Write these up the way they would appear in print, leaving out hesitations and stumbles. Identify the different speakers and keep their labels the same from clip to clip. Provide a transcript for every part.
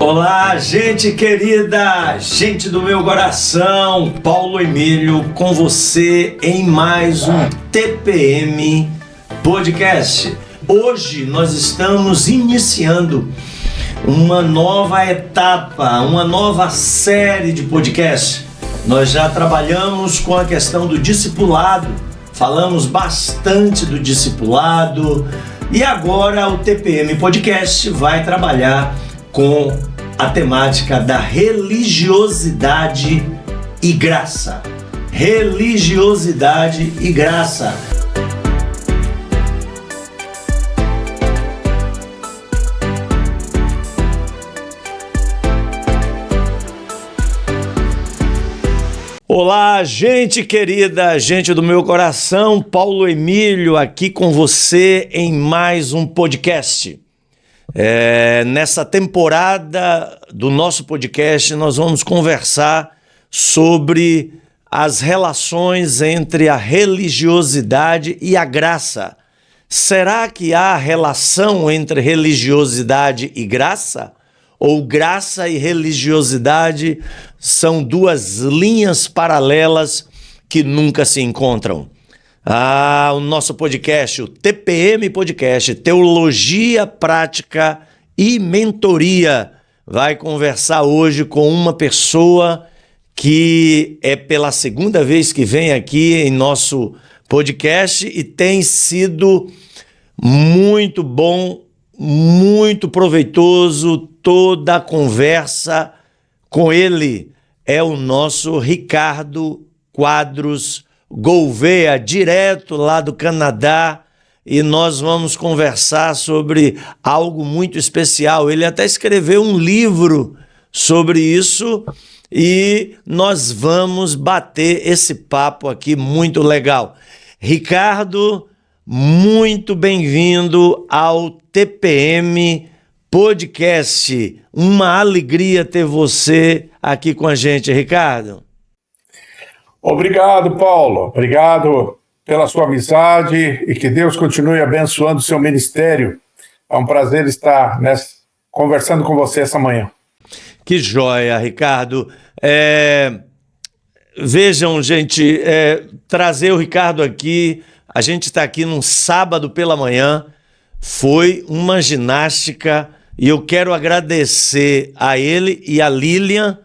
Speaker 1: Olá, gente querida, gente do meu coração, Paulo Emílio com você em mais um TPM Podcast. Hoje nós estamos iniciando uma nova etapa, uma nova série de podcasts. Nós já trabalhamos com a questão do discipulado, falamos bastante do discipulado e agora o TPM Podcast vai trabalhar com a temática da religiosidade e graça. Religiosidade e graça. Olá, gente querida, gente do meu coração, Paulo Emílio aqui com você em mais um podcast. Nessa temporada do nosso podcast, nós vamos conversar sobre as relações entre a religiosidade e a graça. Será que há relação entre religiosidade e graça? Ou graça e religiosidade são duas linhas paralelas que nunca se encontram? O nosso podcast, o TPM Podcast, Teologia Prática e Mentoria, vai conversar hoje com uma pessoa que é pela segunda vez que vem aqui em nosso podcast e tem sido muito bom, muito proveitoso toda a conversa com ele. É o nosso Ricardo Quadros Gouveia, direto lá do Canadá, e nós vamos conversar sobre algo muito especial. Ele até escreveu um livro sobre isso e nós vamos bater esse papo aqui muito legal. Ricardo, muito bem-vindo ao TPM Podcast. Uma alegria ter você aqui com a gente, Ricardo.
Speaker 2: Obrigado, Paulo. Obrigado pela sua amizade e que Deus continue abençoando o seu ministério. É um prazer estar conversando com você essa manhã.
Speaker 1: Que joia, Ricardo. Vejam, gente, trazer o Ricardo aqui, a gente está aqui num sábado pela manhã, foi uma ginástica e eu quero agradecer a ele e a Lilian,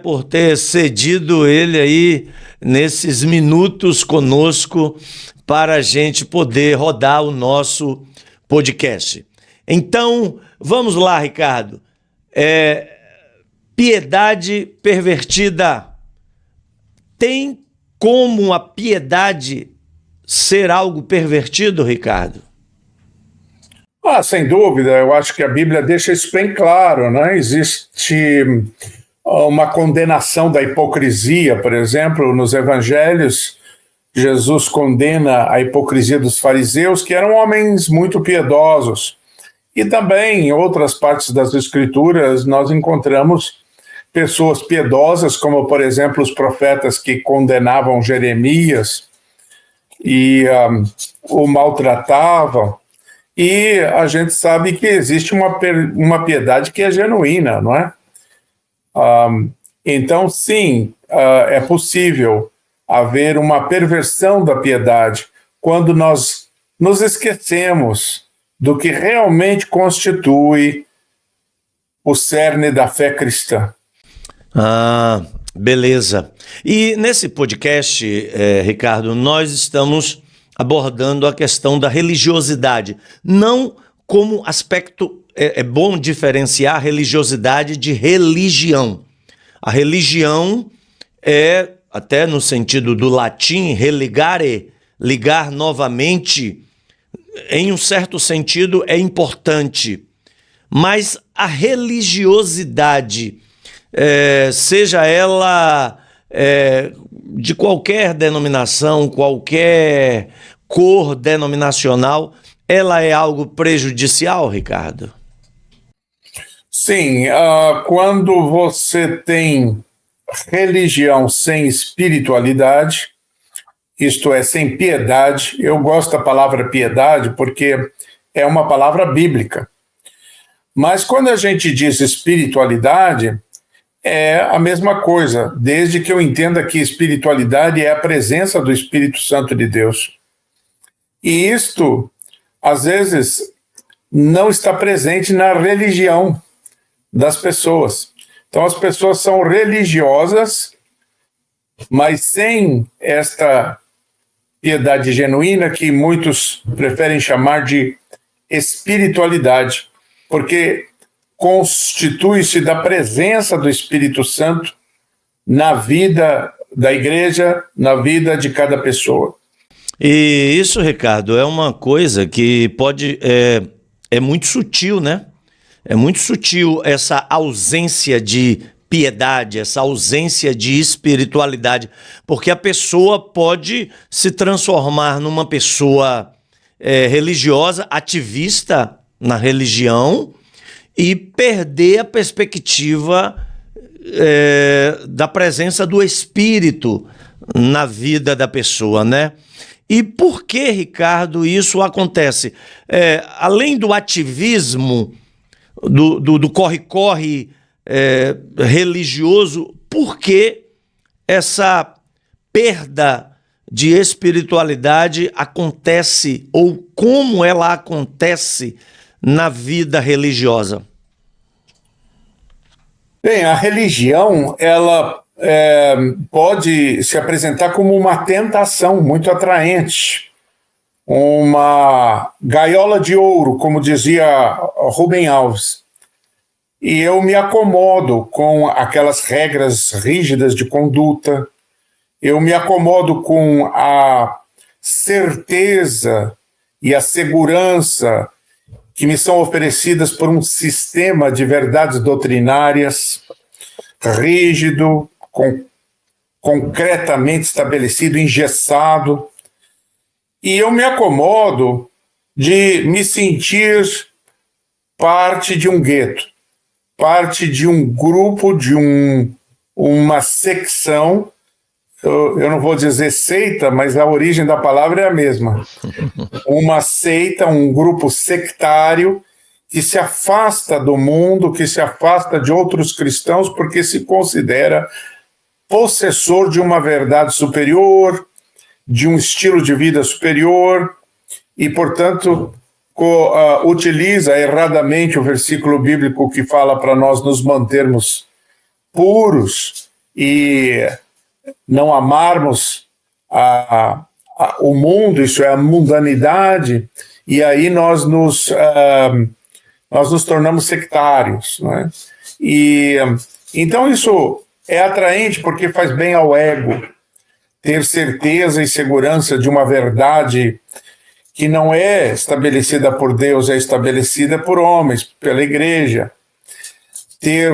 Speaker 1: por ter cedido ele aí nesses minutos conosco para a gente poder rodar o nosso podcast. Então, vamos lá, Ricardo. Piedade pervertida. Tem como a piedade ser algo pervertido, Ricardo?
Speaker 2: Sem dúvida, eu acho que a Bíblia deixa isso bem claro, né? Existe uma condenação da hipocrisia, por exemplo, nos evangelhos, Jesus condena a hipocrisia dos fariseus, que eram homens muito piedosos. E também em outras partes das Escrituras nós encontramos pessoas piedosas, como por exemplo os profetas que condenavam Jeremias e o maltratavam. E a gente sabe que existe uma piedade que é genuína, não é? Então, sim, é possível haver uma perversão da piedade quando nós nos esquecemos do que realmente constitui o cerne da fé cristã.
Speaker 1: Beleza. E nesse podcast, Ricardo, nós estamos abordando a questão da religiosidade, não como aspecto. É bom diferenciar a religiosidade de religião. A religião é, até no sentido do latim, religare, ligar novamente, em um certo sentido é importante. Mas a religiosidade, seja ela de qualquer denominação, qualquer cor denominacional, ela é algo prejudicial, Ricardo?
Speaker 2: Sim, quando você tem religião sem espiritualidade, isto é, sem piedade, eu gosto da palavra piedade porque é uma palavra bíblica. Mas quando a gente diz espiritualidade, é a mesma coisa, desde que eu entenda que espiritualidade é a presença do Espírito Santo de Deus. E isto, às vezes, não está presente na religião das pessoas. Então, as pessoas são religiosas, mas sem esta piedade genuína que muitos preferem chamar de espiritualidade, porque constitui-se da presença do Espírito Santo na vida da igreja, na vida de cada pessoa.
Speaker 1: E isso, Ricardo, é uma coisa que é muito sutil, né? É muito sutil essa ausência de piedade, essa ausência de espiritualidade, porque a pessoa pode se transformar numa pessoa religiosa, ativista na religião, e perder a perspectiva da presença do Espírito na vida da pessoa, né? E por que, Ricardo, isso acontece? Além do ativismo, do corre-corre religioso, por que essa perda de espiritualidade acontece, ou como ela acontece na vida religiosa?
Speaker 2: Bem, a religião, ela pode se apresentar como uma tentação muito atraente, uma gaiola de ouro, como dizia Rubem Alves. E eu me acomodo com aquelas regras rígidas de conduta, eu me acomodo com a certeza e a segurança que me são oferecidas por um sistema de verdades doutrinárias rígido, concretamente estabelecido, engessado. E eu me acomodo de me sentir parte de um gueto, parte de um grupo, de uma secção. Eu não vou dizer seita, mas a origem da palavra é a mesma. Uma seita, um grupo sectário que se afasta do mundo, que se afasta de outros cristãos porque se considera possessor de uma verdade superior, de um estilo de vida superior e, portanto, utiliza erradamente o versículo bíblico que fala para nós nos mantermos puros e não amarmos o mundo, isso é a mundanidade, e aí nós nos tornamos sectários, né? E então isso é atraente porque faz bem ao ego, ter certeza e segurança de uma verdade que não é estabelecida por Deus, é estabelecida por homens, pela igreja. Ter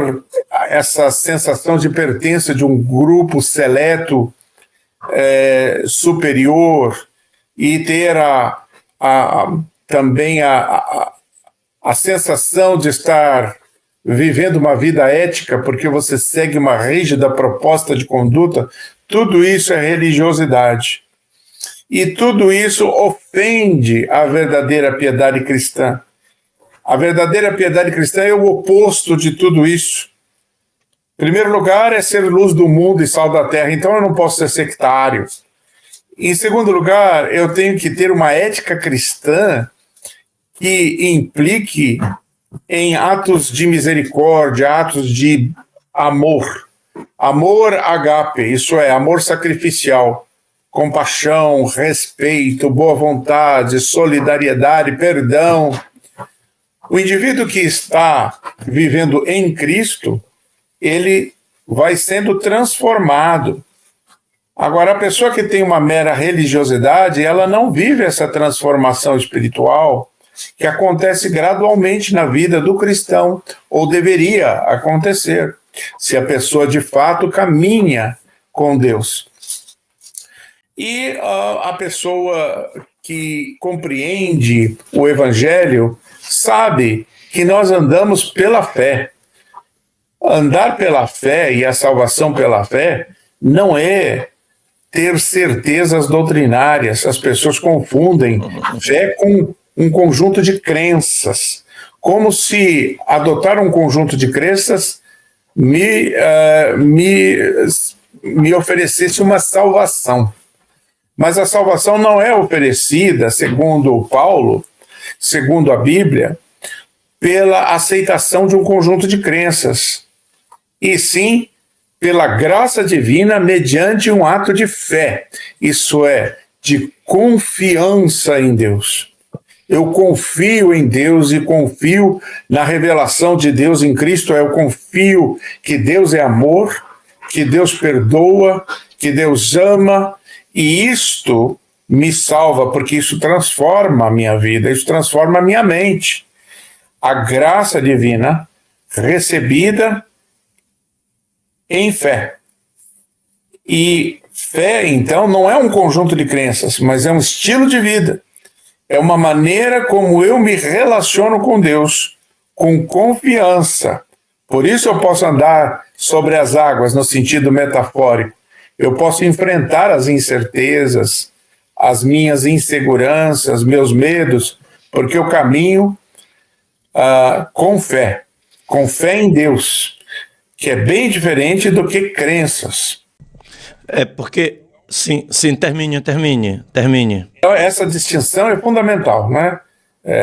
Speaker 2: essa sensação de pertença de um grupo seleto superior e ter também a sensação de estar vivendo uma vida ética porque você segue uma rígida proposta de conduta, tudo isso é religiosidade. E tudo isso ofende a verdadeira piedade cristã. A verdadeira piedade cristã é o oposto de tudo isso. Em primeiro lugar, é ser luz do mundo e sal da terra, então eu não posso ser sectário. Em segundo lugar, eu tenho que ter uma ética cristã que implique em atos de misericórdia, atos de amor. Amor agape, isso é, amor sacrificial, compaixão, respeito, boa vontade, solidariedade, perdão. O indivíduo que está vivendo em Cristo, ele vai sendo transformado. Agora, a pessoa que tem uma mera religiosidade, ela não vive essa transformação espiritual que acontece gradualmente na vida do cristão, ou deveria acontecer, se a pessoa de fato caminha com Deus. E a pessoa que compreende o Evangelho sabe que nós andamos pela fé. Andar pela fé e a salvação pela fé não é ter certezas doutrinárias. As pessoas confundem fé com um conjunto de crenças, como se adotar um conjunto de crenças me oferecesse uma salvação. Mas a salvação não é oferecida, segundo Paulo, segundo a Bíblia, pela aceitação de um conjunto de crenças, e sim pela graça divina mediante um ato de fé, isso é, de confiança em Deus. Eu confio em Deus e confio na revelação de Deus em Cristo. Eu confio que Deus é amor, que Deus perdoa, que Deus ama, e isto me salva, porque isso transforma a minha vida, isso transforma a minha mente. A graça divina recebida em fé. E fé, então, não é um conjunto de crenças, mas é um estilo de vida. É uma maneira como eu me relaciono com Deus, com confiança. Por isso eu posso andar sobre as águas, no sentido metafórico. Eu posso enfrentar as incertezas, as minhas inseguranças, meus medos, porque eu caminho com fé em Deus, que é bem diferente do que crenças.
Speaker 1: É porque... Sim, termine.
Speaker 2: Então, essa distinção é fundamental, né?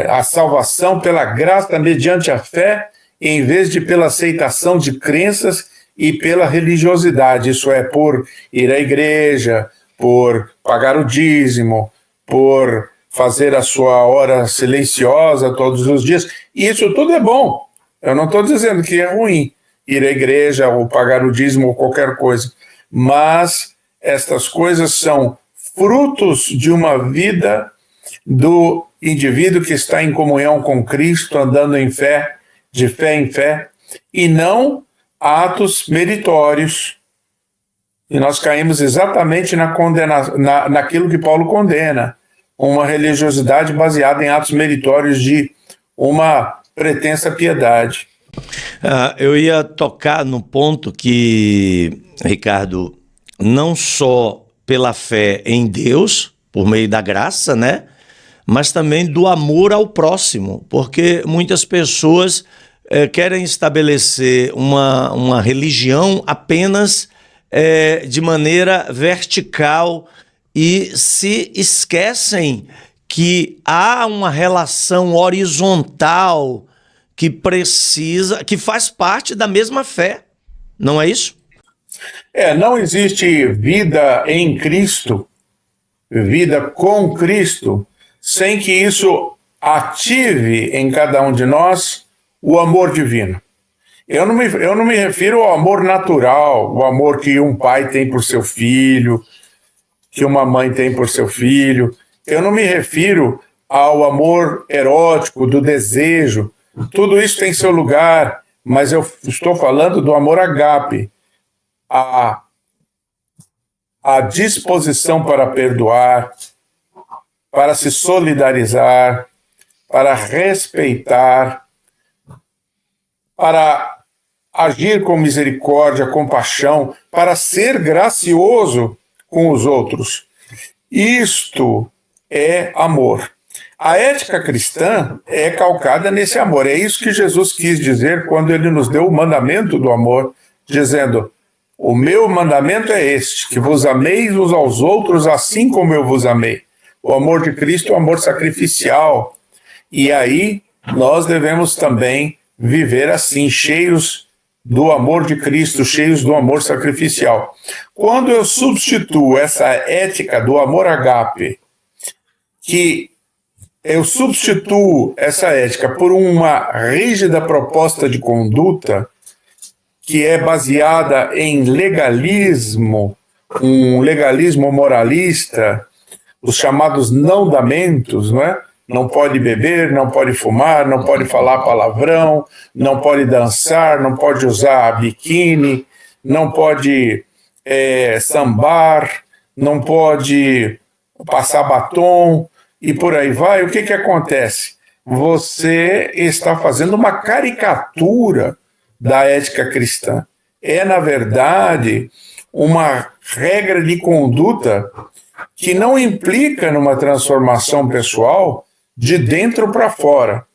Speaker 2: A salvação pela graça mediante a fé, em vez de pela aceitação de crenças e pela religiosidade. Isso é, por ir à igreja, por pagar o dízimo, por fazer a sua hora silenciosa todos os dias. Isso tudo é bom. Eu não estou dizendo que é ruim ir à igreja ou pagar o dízimo ou qualquer coisa, mas estas coisas são frutos de uma vida do indivíduo que está em comunhão com Cristo, andando em fé, de fé em fé, e não atos meritórios. E nós caímos exatamente naquilo que Paulo condena, uma religiosidade baseada em atos meritórios de uma pretensa piedade.
Speaker 1: Eu ia tocar no ponto que, Ricardo, não só pela fé em Deus, por meio da graça, né? Mas também do amor ao próximo, porque muitas pessoas querem estabelecer uma religião apenas de maneira vertical e se esquecem que há uma relação horizontal que faz parte da mesma fé, não é isso?
Speaker 2: Não existe vida em Cristo, vida com Cristo, sem que isso ative em cada um de nós o amor divino. Eu não me refiro ao amor natural, o amor que um pai tem por seu filho, que uma mãe tem por seu filho. Eu não me refiro ao amor erótico, do desejo. Tudo isso tem seu lugar, mas eu estou falando do amor ágape. A disposição para perdoar, para se solidarizar, para respeitar, para agir com misericórdia, compaixão, para ser gracioso com os outros. Isto é amor. A ética cristã é calcada nesse amor. É isso que Jesus quis dizer quando ele nos deu o mandamento do amor, dizendo: o meu mandamento é este, que vos ameis uns aos outros assim como eu vos amei. O amor de Cristo é um amor sacrificial. E aí nós devemos também viver assim, cheios do amor de Cristo, cheios do amor sacrificial. Quando eu substituo essa ética do amor ágape, que eu substituo essa ética por uma rígida proposta de conduta, que é baseada em legalismo, um legalismo moralista, os chamados não-damentos, não é? Não pode beber, não pode fumar, não pode falar palavrão, não pode dançar, não pode usar biquíni, não pode sambar, não pode passar batom e por aí vai. O que acontece? Você está fazendo uma caricatura da ética cristã. É, na verdade, uma regra de conduta que não implica numa transformação pessoal de dentro para fora,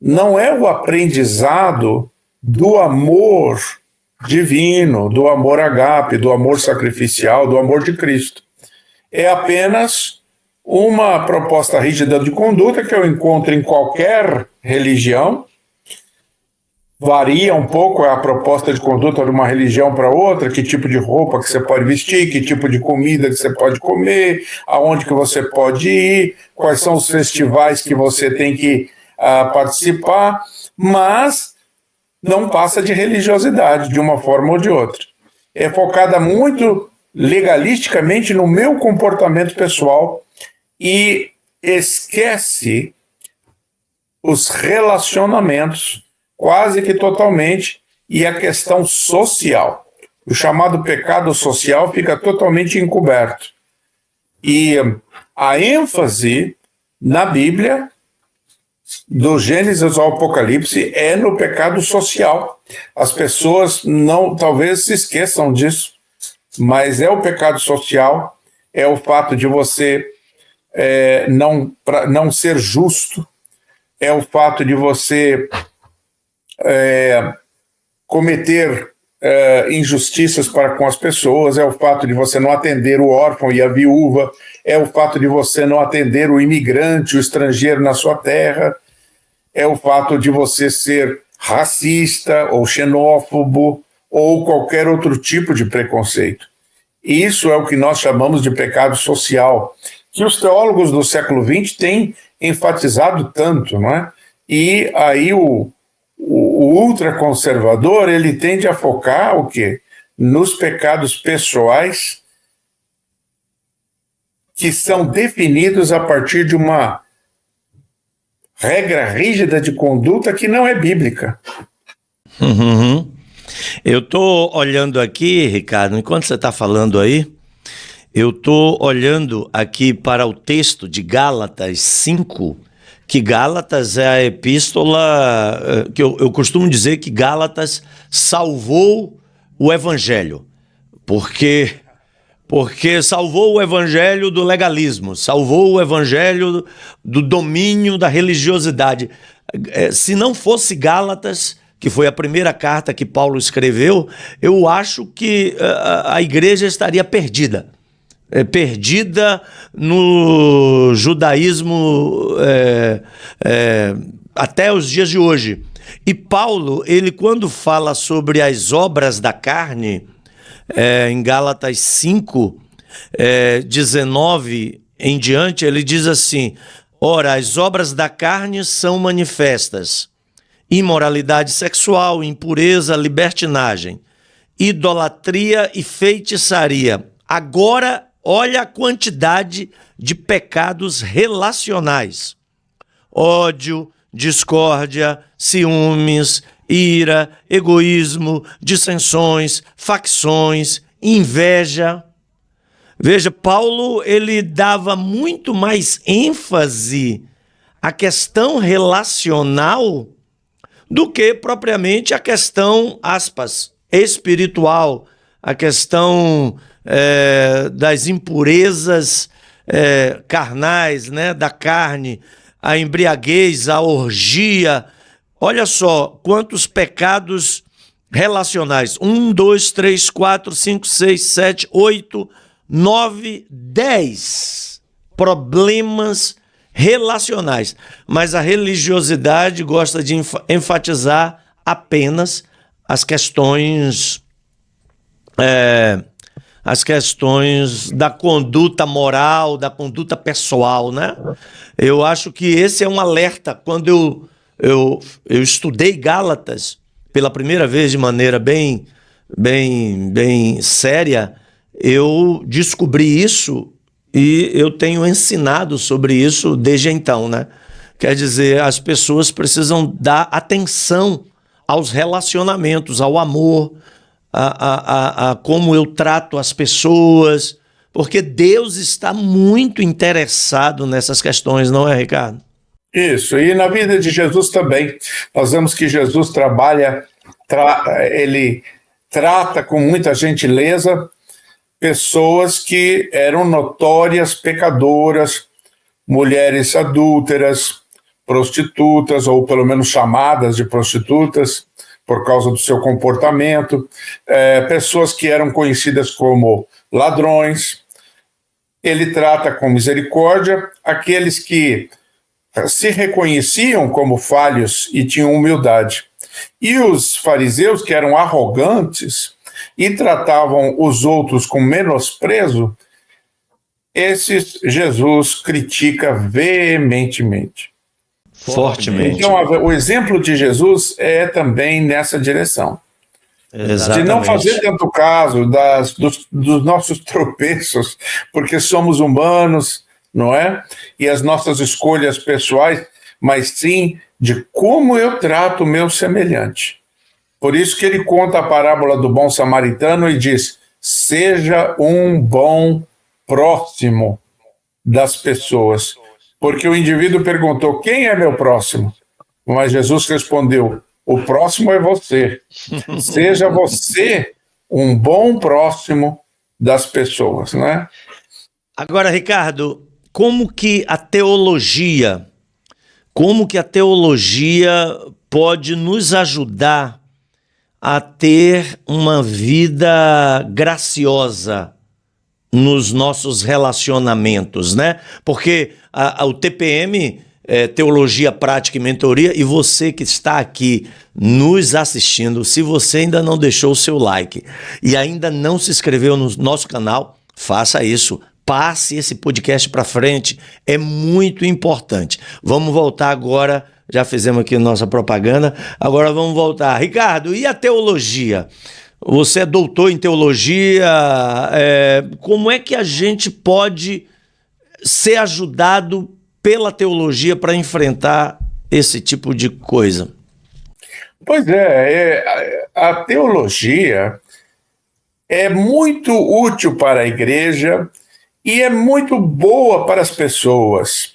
Speaker 2: não é o aprendizado do amor divino, do amor ágape, do amor sacrificial, do amor de Cristo. É apenas uma proposta rígida de conduta que eu encontro em qualquer religião. Varia um pouco a proposta de conduta de uma religião para outra, que tipo de roupa que você pode vestir, que tipo de comida que você pode comer, aonde que você pode ir, quais são os festivais que você tem que participar, mas não passa de religiosidade, de uma forma ou de outra. É focada muito legalisticamente no meu comportamento pessoal e esquece os relacionamentos quase que totalmente, e a questão social. O chamado pecado social fica totalmente encoberto. E a ênfase na Bíblia, do Gênesis ao Apocalipse, é no pecado social. As pessoas talvez se esqueçam disso, mas é o pecado social, é o fato de você não ser justo, é o fato de você cometer injustiças para com as pessoas, é o fato de você não atender o órfão e a viúva, é o fato de você não atender o imigrante, o estrangeiro na sua terra, é o fato de você ser racista ou xenófobo ou qualquer outro tipo de preconceito. Isso é o que nós chamamos de pecado social, que os teólogos do século XX têm enfatizado tanto, não é? E aí o ultraconservador, ele tende a focar o quê? Nos pecados pessoais que são definidos a partir de uma regra rígida de conduta que não é bíblica.
Speaker 1: Uhum. Eu estou olhando aqui, Ricardo, enquanto você está falando aí, eu estou olhando aqui para o texto de Gálatas 5, que Gálatas é a epístola, que eu costumo dizer que Gálatas salvou o evangelho, porque salvou o evangelho do legalismo, salvou o evangelho do domínio da religiosidade. Se não fosse Gálatas, que foi a primeira carta que Paulo escreveu, eu acho que a igreja estaria perdida. Perdida no judaísmo até os dias de hoje. E Paulo, ele quando fala sobre as obras da carne, em Gálatas 5, 19 em diante, ele diz assim: ora, as obras da carne são manifestas: imoralidade sexual, impureza, libertinagem, idolatria e feitiçaria. Agora, olha a quantidade de pecados relacionais: ódio, discórdia, ciúmes, ira, egoísmo, dissensões, facções, inveja. Veja, Paulo, ele dava muito mais ênfase à questão relacional do que propriamente a questão, aspas, espiritual, a questão das impurezas carnais, né, da carne, a embriaguez, a orgia. Olha só quantos pecados relacionais: 1, 2, 3, 4, 5, 6, 7, 8, 9, 10 problemas relacionais. Mas a religiosidade gosta de enfatizar apenas as questões da conduta moral, da conduta pessoal, né? Eu acho que esse é um alerta. Quando eu estudei Gálatas pela primeira vez de maneira bem séria, eu descobri isso e eu tenho ensinado sobre isso desde então, né? Quer dizer, as pessoas precisam dar atenção aos relacionamentos, ao amor, a como eu trato as pessoas, porque Deus está muito interessado nessas questões, não é, Ricardo?
Speaker 2: Isso, e na vida de Jesus também. Nós vemos que Jesus ele trata com muita gentileza pessoas que eram notórias pecadoras, mulheres adúlteras, prostitutas, ou pelo menos chamadas de prostitutas, por causa do seu comportamento, pessoas que eram conhecidas como ladrões. Ele trata com misericórdia aqueles que se reconheciam como falhos e tinham humildade. E os fariseus, que eram arrogantes e tratavam os outros com menosprezo, esses Jesus critica veementemente.
Speaker 1: Fortemente.
Speaker 2: Então, o exemplo de Jesus é também nessa direção.
Speaker 1: Exatamente.
Speaker 2: De não fazer tanto caso dos nossos tropeços, porque somos humanos, não é? E as nossas escolhas pessoais, mas sim de como eu trato o meu semelhante. Por isso que ele conta a parábola do bom samaritano e diz: seja um bom próximo das pessoas. Porque o indivíduo perguntou: quem é meu próximo? Mas Jesus respondeu: o próximo é você. Seja você um bom próximo das pessoas, né?
Speaker 1: Agora, Ricardo, como que a teologia pode nos ajudar a ter uma vida graciosa nos nossos relacionamentos, né? Porque o TPM, Teologia, Prática e Mentoria, e você que está aqui nos assistindo, se você ainda não deixou o seu like e ainda não se inscreveu no nosso canal, faça isso. Passe esse podcast para frente, é muito importante. Vamos voltar agora, já fizemos aqui a nossa propaganda, agora vamos voltar. Ricardo, e a teologia? Você é doutor em teologia, como é que a gente pode ser ajudado pela teologia para enfrentar esse tipo de coisa?
Speaker 2: Pois a teologia é muito útil para a igreja e é muito boa para as pessoas,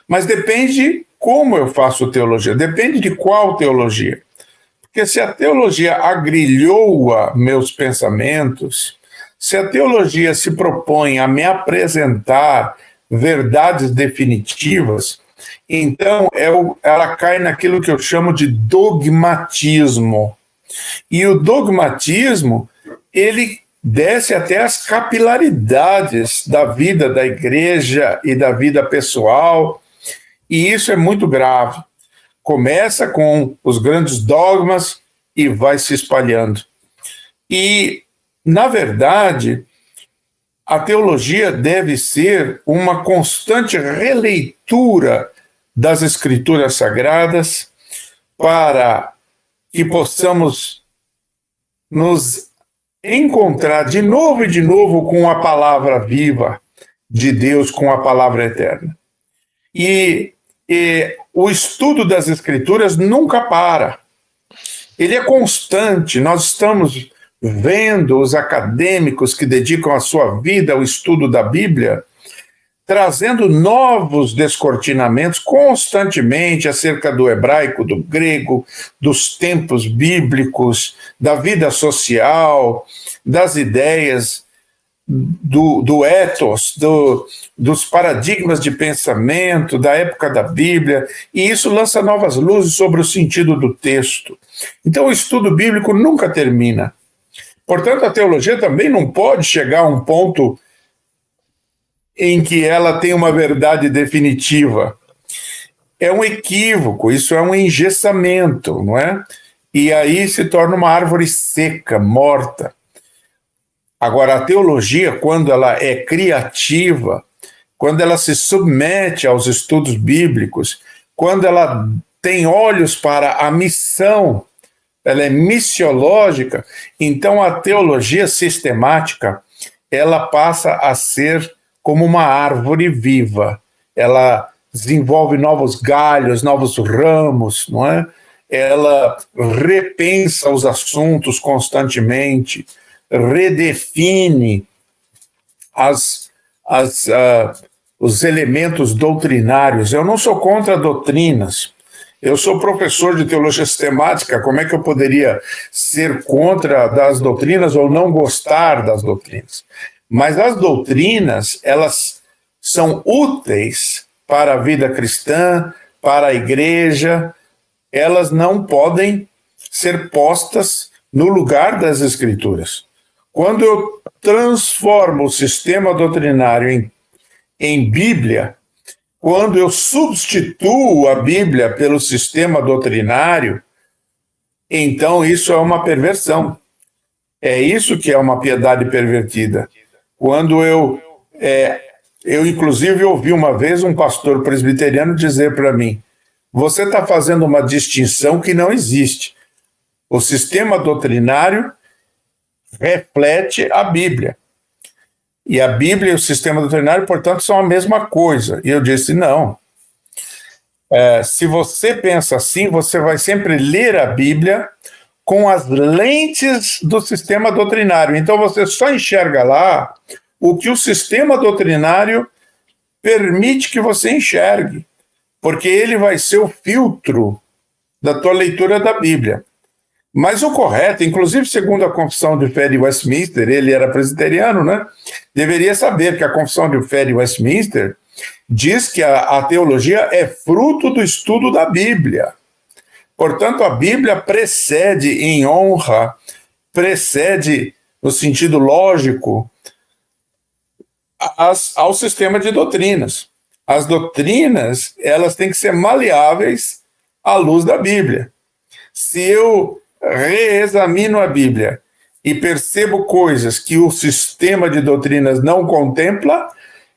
Speaker 2: mas depende como eu faço teologia, depende de qual teologia. Porque se a teologia agrilhoa meus pensamentos, se a teologia se propõe a me apresentar verdades definitivas, então ela cai naquilo que eu chamo de dogmatismo. E o dogmatismo, ele desce até as capilaridades da vida da igreja e da vida pessoal, e isso é muito grave. Começa com os grandes dogmas e vai se espalhando. E, na verdade, a teologia deve ser uma constante releitura das Escrituras Sagradas para que possamos nos encontrar de novo e de novo com a palavra viva de Deus, com a palavra eterna. E o estudo das Escrituras nunca para. Ele é constante. Nós estamos vendo os acadêmicos que dedicam a sua vida ao estudo da Bíblia, trazendo novos descortinamentos constantemente acerca do hebraico, do grego, dos tempos bíblicos, da vida social, das ideias do ethos, dos paradigmas de pensamento da época da Bíblia, e isso lança novas luzes sobre o sentido do texto. Então o estudo bíblico nunca termina. Portanto, a teologia também não pode chegar a um ponto em que ela tem uma verdade definitiva. É um equívoco, isso é um engessamento, não é? E aí se torna uma árvore seca, morta. Agora, a teologia, quando ela é criativa, quando ela se submete aos estudos bíblicos, quando ela tem olhos para a missão, ela é missiológica, então a teologia sistemática, ela passa a ser como uma árvore viva. Ela desenvolve novos galhos, novos ramos, não é? Ela repensa os assuntos constantemente, redefine os elementos doutrinários. Eu não sou contra doutrinas. Eu sou professor de teologia sistemática. Como é que eu poderia ser contra das doutrinas ou não gostar das doutrinas? Mas as doutrinas, elas são úteis para a vida cristã, para a igreja, elas não podem ser postas no lugar das Escrituras. Quando eu transformo o sistema doutrinário em Bíblia, quando eu substituo a Bíblia pelo sistema doutrinário, então isso é uma perversão. É isso que é uma piedade pervertida. Quando eu inclusive ouvi uma vez um pastor presbiteriano dizer para mim: você está fazendo uma distinção que não existe. O sistema doutrinário reflete a Bíblia. E a Bíblia e o sistema doutrinário, portanto, são a mesma coisa. E eu disse: não. Se você pensa assim, você vai sempre ler a Bíblia com as lentes do sistema doutrinário. Então você só enxerga lá o que o sistema doutrinário permite que você enxergue, porque ele vai ser o filtro da tua leitura da Bíblia. Mas o correto, inclusive segundo a Confissão de Fé de Westminster, ele era presbiteriano, né? Deveria saber que a Confissão de Fé de Westminster diz que a teologia é fruto do estudo da Bíblia. Portanto, a Bíblia precede em honra, precede no sentido lógico ao sistema de doutrinas. As doutrinas, elas têm que ser maleáveis à luz da Bíblia. Se eu reexamino a Bíblia e percebo coisas que o sistema de doutrinas não contempla,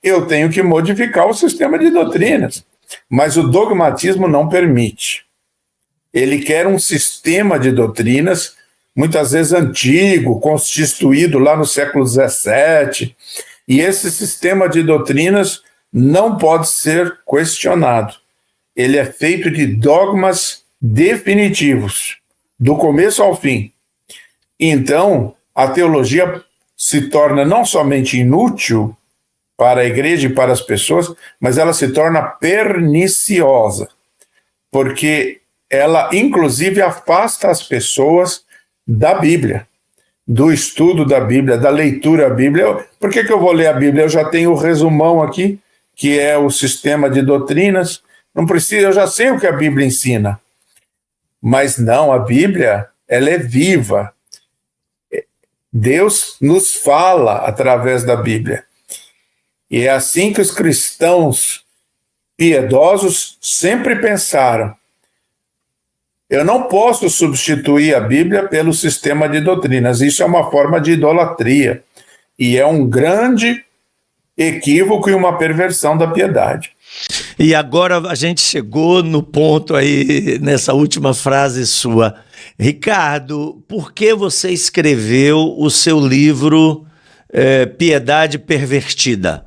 Speaker 2: eu tenho que modificar o sistema de doutrinas. Mas o dogmatismo não permite. Ele quer um sistema de doutrinas, muitas vezes antigo, constituído lá no século XVII, e esse sistema de doutrinas não pode ser questionado. Ele é feito de dogmas definitivos, do começo ao fim. Então, a teologia se torna não somente inútil para a igreja e para as pessoas, mas ela se torna perniciosa, porque ela, inclusive, afasta as pessoas da Bíblia, do estudo da Bíblia, da leitura da Bíblia. Por que eu vou ler a Bíblia? Eu já tenho o resumão aqui, que é o sistema de doutrinas. Não precisa, eu já sei o que a Bíblia ensina. Mas não, a Bíblia, ela é viva. Deus nos fala através da Bíblia. E é assim que os cristãos piedosos sempre pensaram. Eu não posso substituir a Bíblia pelo sistema de doutrinas. Isso é uma forma de idolatria. E é um grande equívoco e uma perversão da piedade.
Speaker 1: E agora a gente chegou no ponto aí, nessa última frase sua. Ricardo, por que você escreveu o seu livro Piedade Pervertida?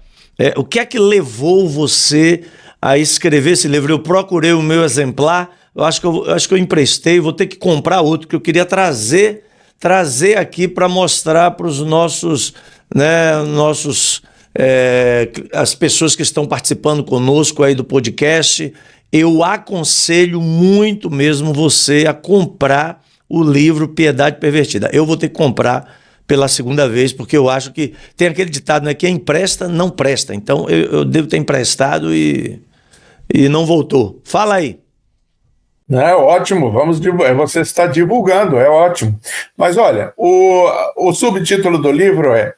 Speaker 1: O que é que levou você a escrever esse livro? Eu procurei o meu exemplar, eu acho que eu emprestei, vou ter que comprar outro, que eu queria trazer aqui para mostrar para os nossos as pessoas que estão participando conosco aí do podcast. Eu aconselho muito mesmo você a comprar o livro Piedade Pervertida. Eu vou ter que comprar pela segunda vez, porque eu acho que tem aquele ditado, né? Quem empresta, não presta. Então eu devo ter emprestado e não voltou. Fala aí.
Speaker 2: É ótimo, você está divulgando, é ótimo. Mas olha, o subtítulo do livro é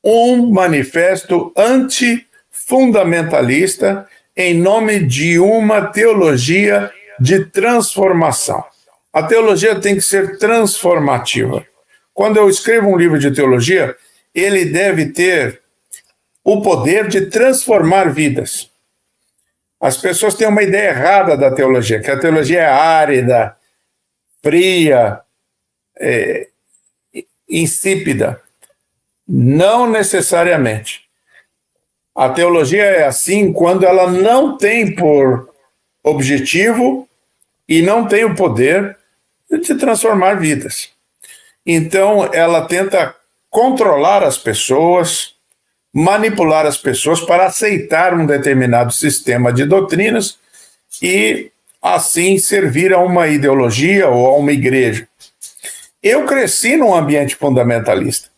Speaker 2: Um Manifesto Antifundamentalista em nome de uma teologia de transformação. A teologia tem que ser transformativa. Quando eu escrevo um livro de teologia, ele deve ter o poder de transformar vidas. As pessoas têm uma ideia errada da teologia, que a teologia é árida, fria, insípida. Não necessariamente. A teologia é assim quando ela não tem por objetivo e não tem o poder de transformar vidas. Então, ela tenta controlar as pessoas, manipular as pessoas para aceitar um determinado sistema de doutrinas e, assim, servir a uma ideologia ou a uma igreja. Eu cresci num ambiente fundamentalista,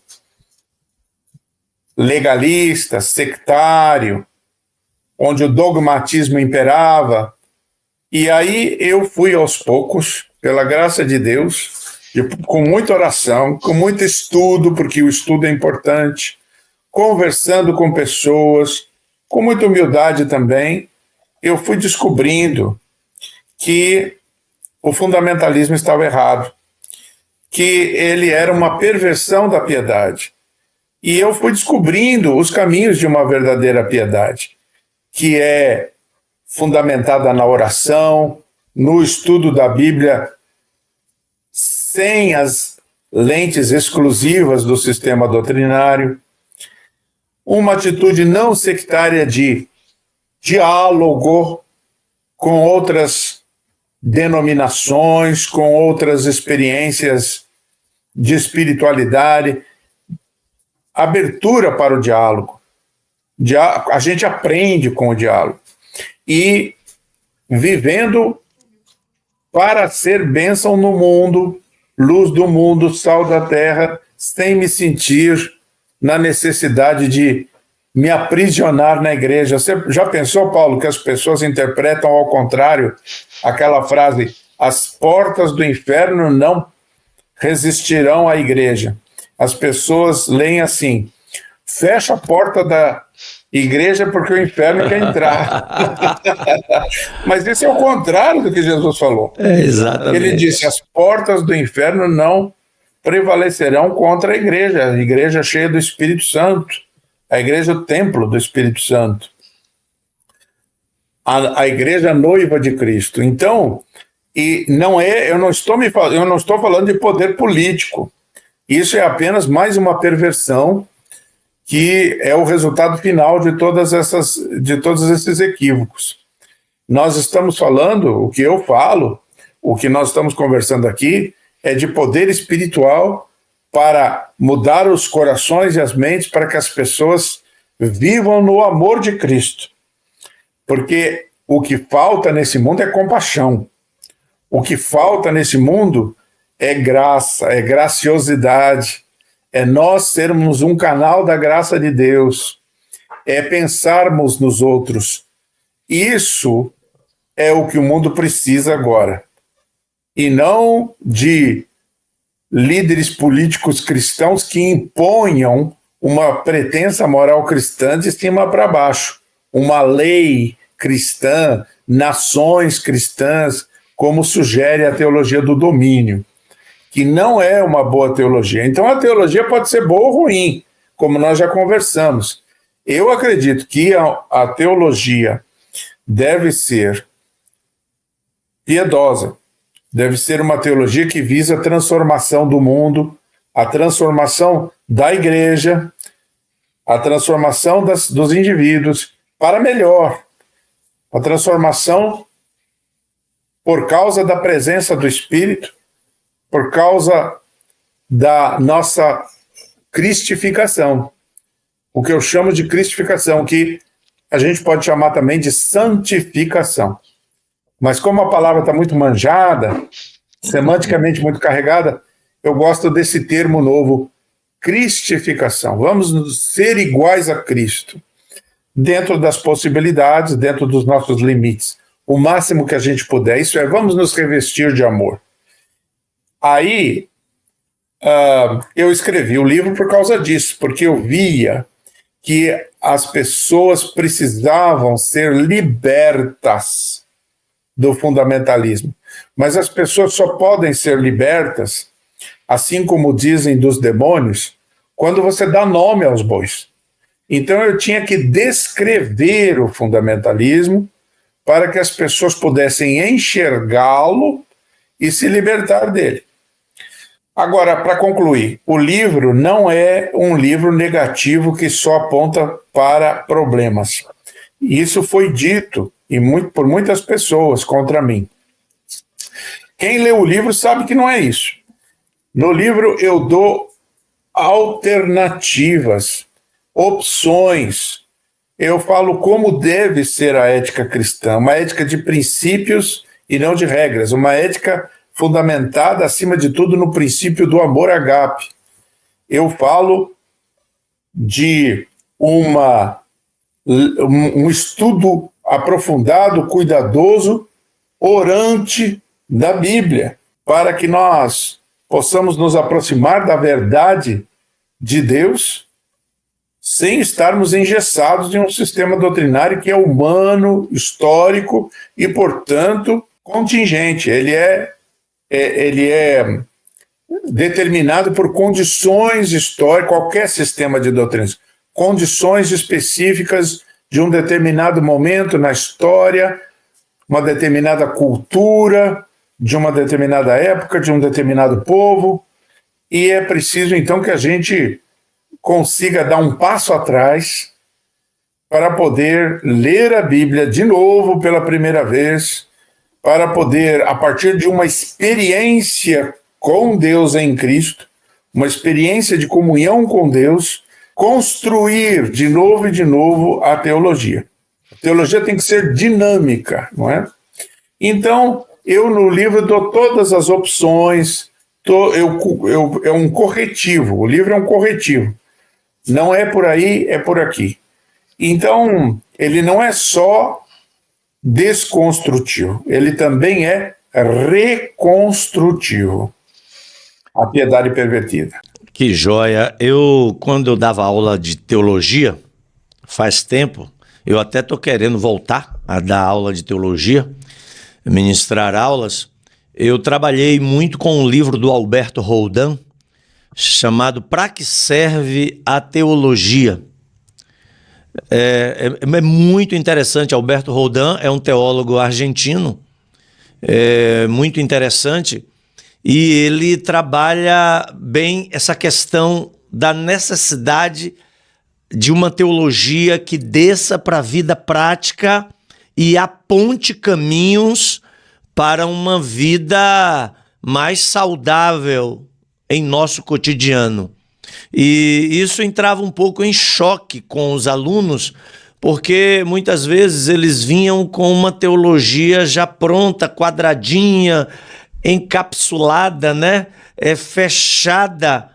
Speaker 2: legalista, sectário, onde o dogmatismo imperava, E aí eu fui aos poucos, pela graça de Deus, com muita oração, com muito estudo, porque o estudo é importante, conversando com pessoas, com muita humildade também, eu fui descobrindo que o fundamentalismo estava errado, que ele era uma perversão da piedade. E eu fui descobrindo os caminhos de uma verdadeira piedade, que é fundamentada na oração, no estudo da Bíblia, sem as lentes exclusivas do sistema doutrinário, uma atitude não sectária de diálogo com outras denominações, com outras experiências de espiritualidade, abertura para o diálogo. A gente aprende com o diálogo. E vivendo para ser bênção no mundo, luz do mundo, sal da terra, sem me sentir na necessidade de me aprisionar na igreja. Você já pensou, Paulo, que as pessoas interpretam ao contrário aquela frase: as portas do inferno não resistirão à igreja? As pessoas leem assim: fecha a porta da igreja porque o inferno quer entrar. Mas isso é o contrário do que Jesus falou.
Speaker 1: Exatamente.
Speaker 2: Ele disse: as portas do inferno não prevalecerão contra a igreja cheia do Espírito Santo, a igreja o templo do Espírito Santo, a igreja noiva de Cristo. Então, eu não estou falando de poder político. Isso é apenas mais uma perversão que é o resultado final de todos esses equívocos. Nós estamos falando, o que eu falo, o que nós estamos conversando aqui, é de poder espiritual para mudar os corações e as mentes para que as pessoas vivam no amor de Cristo. Porque o que falta nesse mundo é compaixão. O que falta nesse mundo é graça, é graciosidade, é nós sermos um canal da graça de Deus, é pensarmos nos outros. Isso é o que o mundo precisa agora. E não de líderes políticos cristãos que imponham uma pretensa moral cristã de cima para baixo, uma lei cristã, nações cristãs, como sugere a teologia do domínio, que não é uma boa teologia. Então a teologia pode ser boa ou ruim, como nós já conversamos. Eu acredito que a teologia deve ser piedosa, deve ser uma teologia que visa a transformação do mundo, a transformação da igreja, a transformação dos indivíduos para melhor, a transformação por causa da presença do Espírito, por causa da nossa cristificação. O que eu chamo de cristificação, que a gente pode chamar também de santificação. Mas como a palavra está muito manjada, semanticamente muito carregada, eu gosto desse termo novo, cristificação. Vamos ser iguais a Cristo, dentro das possibilidades, dentro dos nossos limites. O máximo que a gente puder, isso é, vamos nos revestir de amor. Aí, eu escrevi o livro por causa disso, porque eu via que as pessoas precisavam ser libertas do fundamentalismo. Mas as pessoas só podem ser libertas, assim como dizem dos demônios, quando você dá nome aos bois. Então eu tinha que descrever o fundamentalismo para que as pessoas pudessem enxergá-lo e se libertar dele. Agora, para concluir, o livro não é um livro negativo que só aponta para problemas. Isso foi dito por muitas pessoas contra mim. Quem lê o livro sabe que não é isso. No livro eu dou alternativas, opções. Eu falo como deve ser a ética cristã, uma ética de princípios e não de regras, uma ética fundamentada, acima de tudo, no princípio do amor ágape. Eu falo de um estudo aprofundado, cuidadoso, orante da Bíblia, para que nós possamos nos aproximar da verdade de Deus sem estarmos engessados em um sistema doutrinário que é humano, histórico e, portanto, contingente. Ele é determinado por condições históricas, qualquer sistema de doutrinas, condições específicas de um determinado momento na história, uma determinada cultura, de uma determinada época, de um determinado povo, e é preciso, então, que a gente consiga dar um passo atrás para poder ler a Bíblia de novo pela primeira vez, para poder, a partir de uma experiência com Deus em Cristo, uma experiência de comunhão com Deus, construir de novo e de novo a teologia. A teologia tem que ser dinâmica, não é? Então, eu no livro dou todas as opções, é um corretivo, o livro é um corretivo. Não é por aí, é por aqui. Então, ele não é só desconstrutivo, ele também é reconstrutivo. A piedade pervertida.
Speaker 1: Que joia! Quando eu dava aula de teologia, faz tempo, eu até estou querendo voltar a dar aula de teologia, ministrar aulas. Eu trabalhei muito com um livro do Alberto Roldan, chamado Pra que serve a teologia? É muito interessante. Alberto Roldan é um teólogo argentino, muito interessante, e ele trabalha bem essa questão da necessidade de uma teologia que desça para a vida prática e aponte caminhos para uma vida mais saudável em nosso cotidiano. E isso entrava um pouco em choque com os alunos, porque muitas vezes eles vinham com uma teologia já pronta, quadradinha, encapsulada, né? Fechada,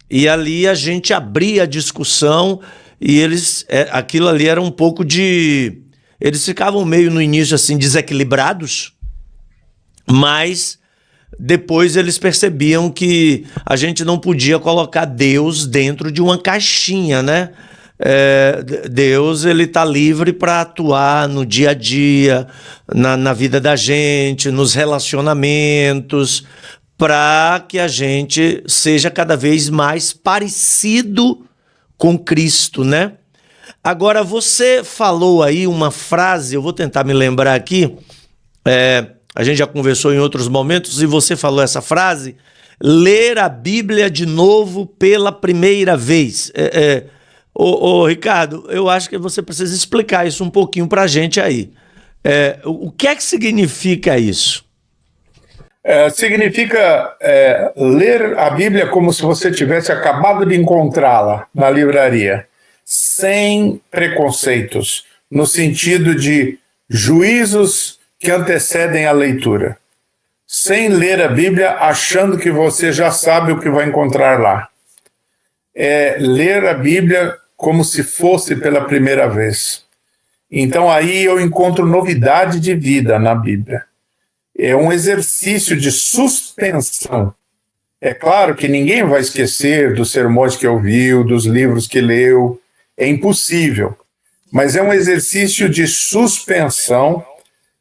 Speaker 1: e ali a gente abria a discussão e aquilo ali era um pouco de... Eles ficavam meio no início assim desequilibrados, mas depois eles percebiam que a gente não podia colocar Deus dentro de uma caixinha, né? Deus, ele está livre para atuar no dia a dia, na vida da gente, nos relacionamentos, para que a gente seja cada vez mais parecido com Cristo, né? Agora, você falou aí uma frase, eu vou tentar me lembrar aqui, a gente já conversou em outros momentos e você falou essa frase, ler a Bíblia de novo pela primeira vez. Ricardo, eu acho que você precisa explicar isso um pouquinho para a gente aí. O que é que significa isso?
Speaker 2: Significa ler a Bíblia como se você tivesse acabado de encontrá-la na livraria, sem preconceitos, no sentido de juízos que antecedem a leitura, sem ler a Bíblia achando que você já sabe o que vai encontrar lá. Ler a Bíblia como se fosse pela primeira vez. Então aí eu encontro novidade de vida na Bíblia. É um exercício de suspensão. É claro que ninguém vai esquecer dos sermões que ouviu, dos livros que leu, é impossível. Mas é um exercício de suspensão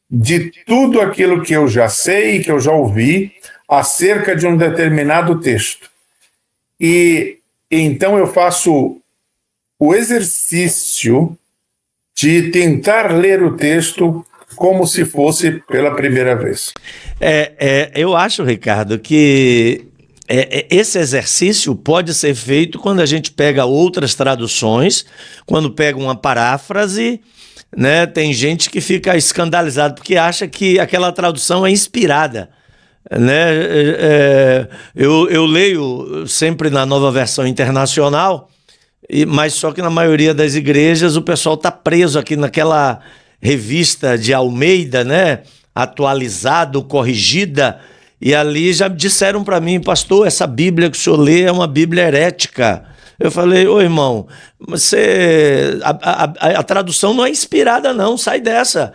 Speaker 2: de tudo aquilo que eu já sei, que eu já ouvi, acerca de um determinado texto. E então eu faço o exercício de tentar ler o texto como se fosse pela primeira vez.
Speaker 1: Eu acho, Ricardo, que esse exercício pode ser feito quando a gente pega outras traduções, quando pega uma paráfrase, né? Tem gente que fica escandalizado porque acha que aquela tradução é inspirada, né? Eu leio sempre na Nova Versão Internacional, mas só que na maioria das igrejas o pessoal está preso aqui naquela revista de Almeida, né? Atualizado, corrigida, e ali já disseram para mim, pastor, essa Bíblia que o senhor lê é uma Bíblia herética. Eu falei, ô irmão, a tradução não é inspirada não, sai dessa.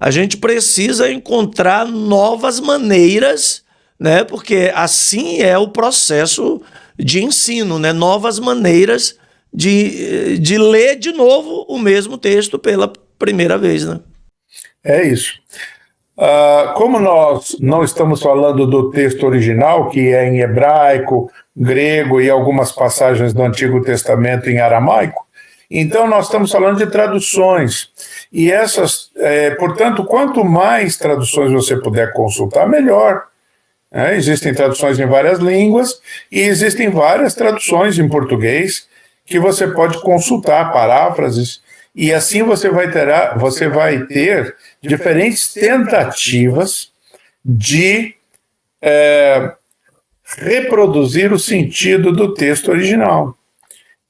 Speaker 1: a gente precisa encontrar novas maneiras, né? Porque assim é o processo de ensino, né? Novas maneiras de ler de novo o mesmo texto pela primeira vez, né?
Speaker 2: É isso. Como nós não estamos falando do texto original, que é em hebraico, grego e algumas passagens do Antigo Testamento em aramaico, então nós estamos falando de traduções. E essas, portanto, quanto mais traduções você puder consultar, melhor. Existem traduções em várias línguas e existem várias traduções em português que você pode consultar, paráfrases, e assim você vai ter diferentes tentativas de reproduzir o sentido do texto original.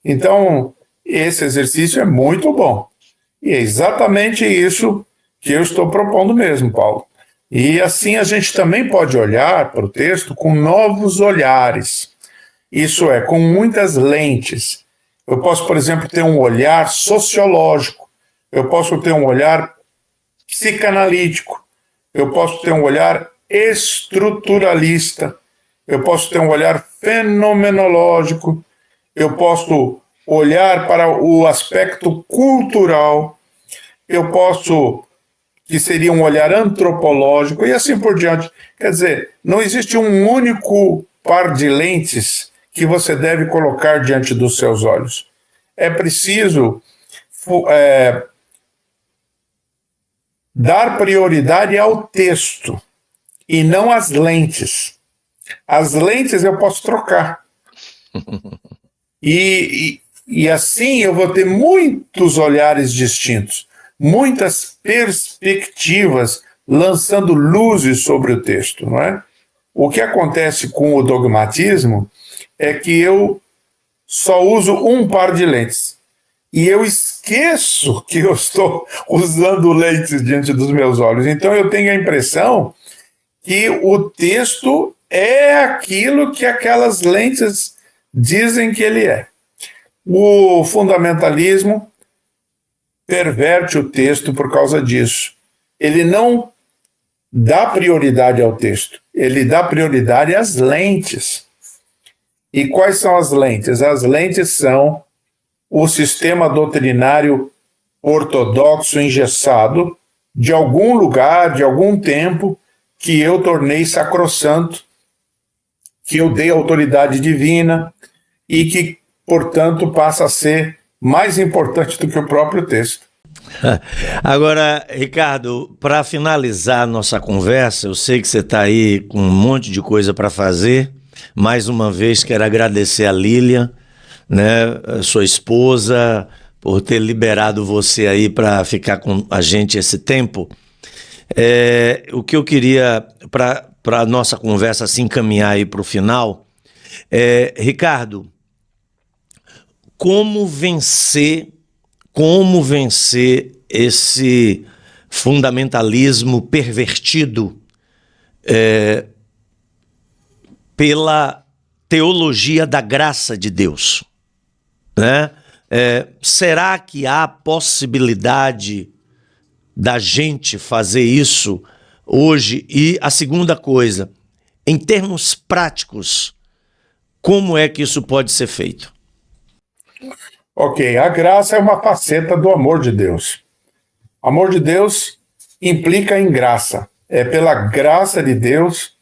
Speaker 2: Então, esse exercício é muito bom. E é exatamente isso que eu estou propondo mesmo, Paulo. E assim a gente também pode olhar para o texto com novos olhares. Isso é, com muitas lentes. Eu posso, por exemplo, ter um olhar sociológico. Eu posso ter um olhar psicanalítico. Eu posso ter um olhar estruturalista. Eu posso ter um olhar fenomenológico. Eu posso olhar para o aspecto cultural. Eu posso, que seria um olhar antropológico, e assim por diante. Quer dizer, não existe um único par de lentes que você deve colocar diante dos seus olhos. É preciso dar prioridade ao texto e não às lentes. As lentes eu posso trocar. E assim eu vou ter muitos olhares distintos, muitas perspectivas lançando luzes sobre o texto, não é? O que acontece com o dogmatismo é que eu só uso um par de lentes. E eu esqueço que eu estou usando lentes diante dos meus olhos. Então eu tenho a impressão que o texto é aquilo que aquelas lentes dizem que ele é. O fundamentalismo perverte o texto por causa disso. Ele não dá prioridade ao texto, ele dá prioridade às lentes. E quais são as lentes? As lentes são o sistema doutrinário ortodoxo engessado de algum lugar, de algum tempo, que eu tornei sacrossanto, que eu dei autoridade divina e que, portanto, passa a ser mais importante do que o próprio texto.
Speaker 1: Agora, Ricardo, para finalizar nossa conversa, eu sei que você está aí com um monte de coisa para fazer. Mais uma vez, quero agradecer a Lilian, né, sua esposa, por ter liberado você aí para ficar com a gente esse tempo. O que eu queria, para a nossa conversa se encaminhar aí para o final, Ricardo, como vencer esse fundamentalismo pervertido pela teologia da graça de Deus, né? Será que há possibilidade da gente fazer isso hoje? E a segunda coisa, em termos práticos, como é que isso pode ser feito?
Speaker 2: Ok, a graça é uma faceta do amor de Deus. Amor de Deus implica em graça. É pela graça de Deus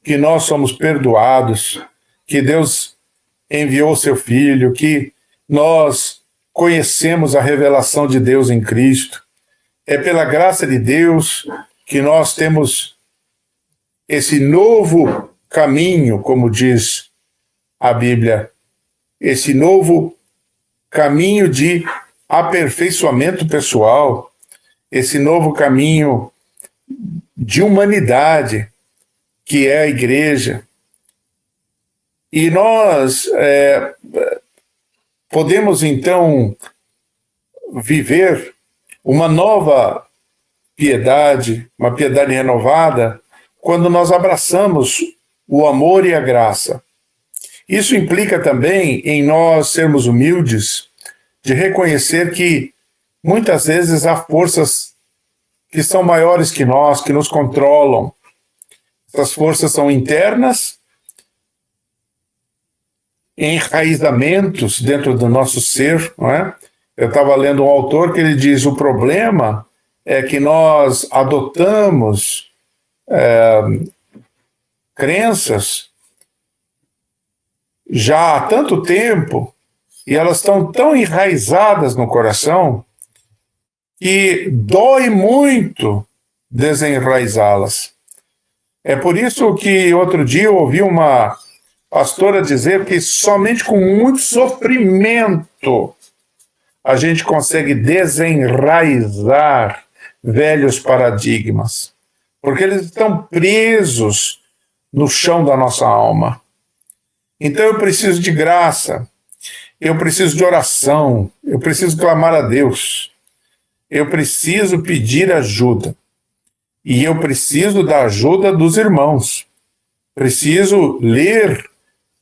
Speaker 2: que nós somos perdoados, que Deus enviou seu Filho, que nós conhecemos a revelação de Deus em Cristo. É pela graça de Deus que nós temos esse novo caminho, como diz a Bíblia, esse novo caminho de aperfeiçoamento pessoal, esse novo caminho de humanidade, que é a igreja. E nós podemos, então, viver uma nova piedade, uma piedade renovada, quando nós abraçamos o amor e a graça. Isso implica também em nós sermos humildes, de reconhecer que muitas vezes há forças que são maiores que nós, que nos controlam. Essas forças são internas, enraizamentos dentro do nosso ser, não é? Eu estava lendo um autor que ele diz: o problema é que nós adotamos crenças já há tanto tempo e elas estão tão enraizadas no coração que dói muito desenraizá-las. É por isso que outro dia eu ouvi uma pastora dizer que somente com muito sofrimento a gente consegue desenraizar velhos paradigmas, porque eles estão presos no chão da nossa alma. Então eu preciso de graça, eu preciso de oração, eu preciso clamar a Deus, eu preciso pedir ajuda, e eu preciso da ajuda dos irmãos. Preciso ler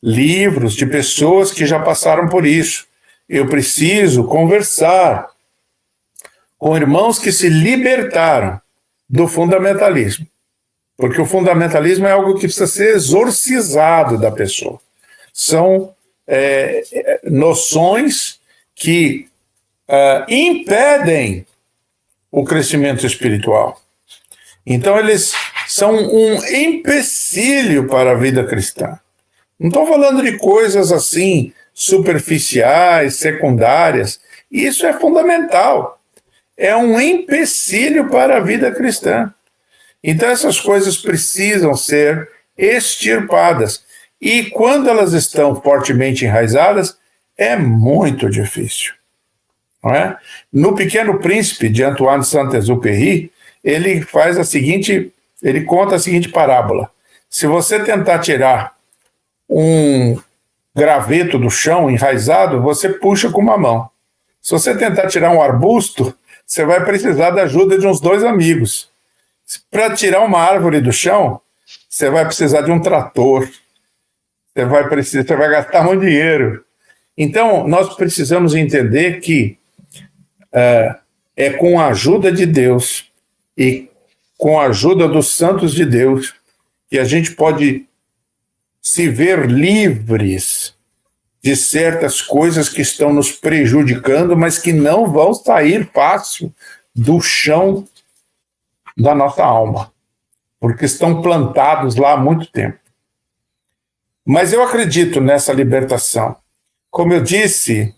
Speaker 2: livros de pessoas que já passaram por isso. Eu preciso conversar com irmãos que se libertaram do fundamentalismo, porque o fundamentalismo é algo que precisa ser exorcizado da pessoa. São noções que impedem o crescimento espiritual. Então eles são um empecilho para a vida cristã. Não estou falando de coisas assim superficiais, secundárias. Isso é fundamental. É um empecilho para a vida cristã. Então essas coisas precisam ser extirpadas. E quando elas estão fortemente enraizadas, é muito difícil. Não é? No Pequeno Príncipe, de Antoine de Saint-Exupéry, ele conta a seguinte parábola: se você tentar tirar um graveto do chão enraizado, você puxa com uma mão. Se você tentar tirar um arbusto, você vai precisar da ajuda de uns 2 amigos. Para tirar uma árvore do chão, você vai precisar de um trator. Você vai gastar muito dinheiro. Então, nós precisamos entender que é com a ajuda de Deus e com a ajuda dos santos de Deus que a gente pode se ver livres de certas coisas que estão nos prejudicando, mas que não vão sair fácil do chão da nossa alma, porque estão plantados lá há muito tempo. Mas eu acredito nessa libertação. Como eu disse,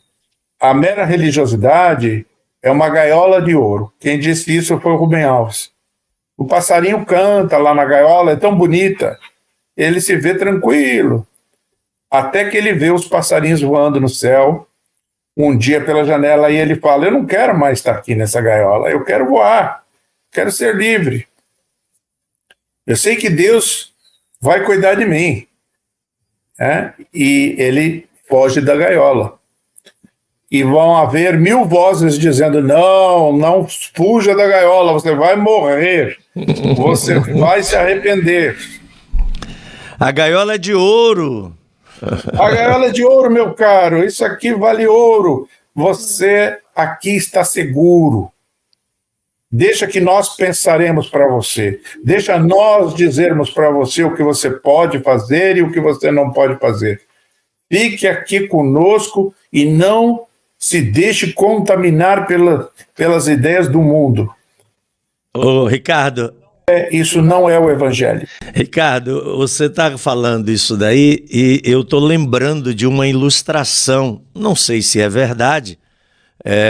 Speaker 2: a mera religiosidade é uma gaiola de ouro. Quem disse isso foi o Rubem Alves. O passarinho canta lá na gaiola, é tão bonita. Ele se vê tranquilo, até que ele vê os passarinhos voando no céu, um dia pela janela, e ele fala: eu não quero mais estar aqui nessa gaiola, eu quero voar, quero ser livre. Eu sei que Deus vai cuidar de mim. E ele foge da gaiola. E vão haver 1000 vozes dizendo: não fuja da gaiola, você vai morrer, você vai se arrepender.
Speaker 1: A gaiola é de ouro.
Speaker 2: A gaiola é de ouro, meu caro, isso aqui vale ouro. Você aqui está seguro. Deixa que nós pensaremos para você. Deixa nós dizermos para você o que você pode fazer e o que você não pode fazer. Fique aqui conosco e não se deixe contaminar pelas ideias do mundo.
Speaker 1: Ô, Ricardo.
Speaker 2: Isso não é o evangelho.
Speaker 1: Ricardo, você está falando isso daí e eu estou lembrando de uma ilustração. Não sei se é verdade,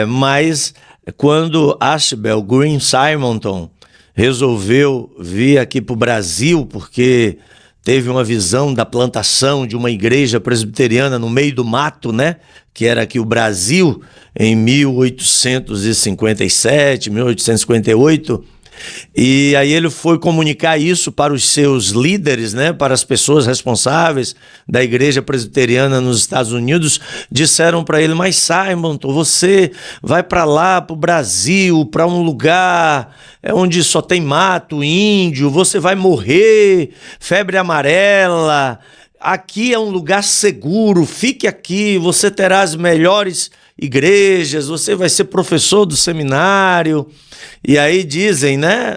Speaker 1: mas quando Ashbel Green Simonton resolveu vir aqui para o Brasil, porque teve uma visão da plantação de uma igreja presbiteriana no meio do mato, né? Que era aqui o Brasil, em 1857, 1858. E aí ele foi comunicar isso para os seus líderes, né, para as pessoas responsáveis da igreja presbiteriana nos Estados Unidos. Disseram para ele: mas Simonton, você vai para lá, para o Brasil, para um lugar onde só tem mato, índio, você vai morrer, febre amarela, aqui é um lugar seguro, fique aqui, você terá as melhores igrejas, você vai ser professor do seminário. E aí dizem, né,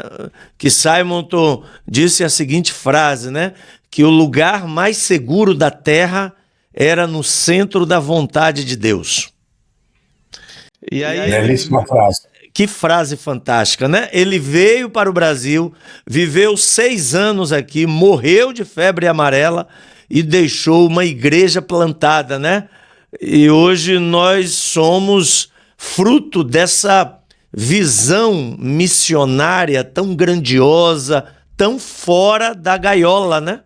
Speaker 1: que Simonton disse a seguinte frase, né, que o lugar mais seguro da terra era no centro da vontade de Deus. E aí,
Speaker 2: belíssima frase.
Speaker 1: que frase fantástica, né? Ele veio para o Brasil, viveu 6 anos aqui, morreu de febre amarela e deixou uma igreja plantada, né? E hoje nós somos fruto dessa visão missionária tão grandiosa, tão fora da gaiola, né?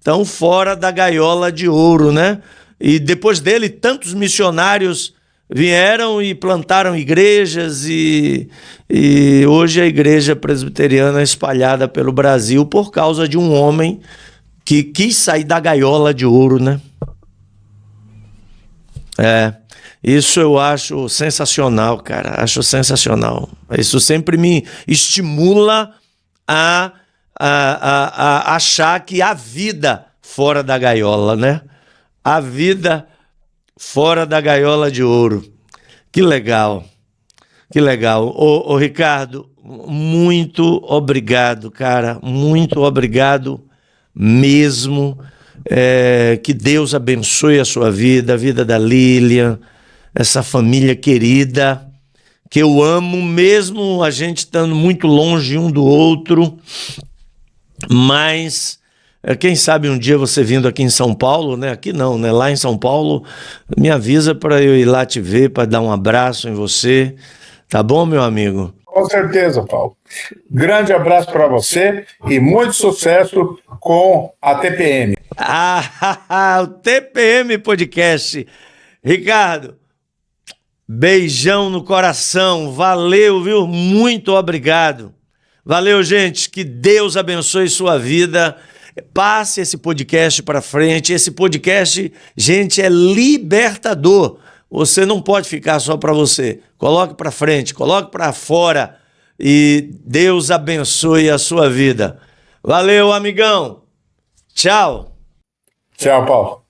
Speaker 1: Tão fora da gaiola de ouro, né? E depois dele, tantos missionários vieram e plantaram igrejas e hoje a igreja presbiteriana é espalhada pelo Brasil por causa de um homem que quis sair da gaiola de ouro, né? Isso eu acho sensacional, cara. Acho sensacional. Isso sempre me estimula a achar que há vida fora da gaiola, né? A vida fora da gaiola de ouro. Que legal. Que legal. Ô Ricardo, muito obrigado, cara. Muito obrigado mesmo. Que Deus abençoe a sua vida, a vida da Lilian, essa família querida, que eu amo, mesmo a gente estando muito longe um do outro. Mas quem sabe um dia você vindo aqui em São Paulo, né? Aqui não, né? Lá em São Paulo, me avisa para eu ir lá te ver, para dar um abraço em você. Tá bom, meu amigo?
Speaker 2: Com certeza, Paulo. Grande abraço para você e muito sucesso com a TPM.
Speaker 1: O TPM Podcast. Ricardo, beijão no coração. Valeu, viu? Muito obrigado. Valeu, gente. Que Deus abençoe sua vida. Passe esse podcast para frente. Esse podcast, gente, é libertador. Você não pode ficar só para você. Coloque para frente, coloque para fora e Deus abençoe a sua vida. Valeu, amigão. Tchau.
Speaker 2: Tchau, Paulo.